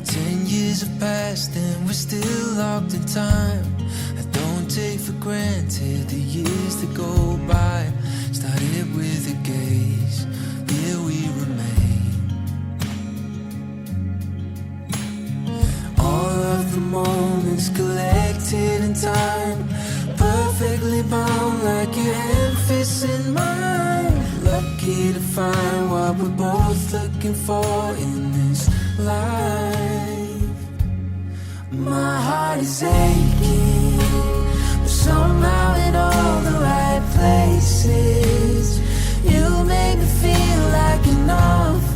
10 years have passed and we're still locked in time. I don't take for granted the years that go by. Started with a gaze, here we remain. All of the moments collected in time, perfectly bound like your hand fits in mine. Lucky to find what we're both looking for in this life. My heart is aching, but somehow in all the right places. You make me feel like enough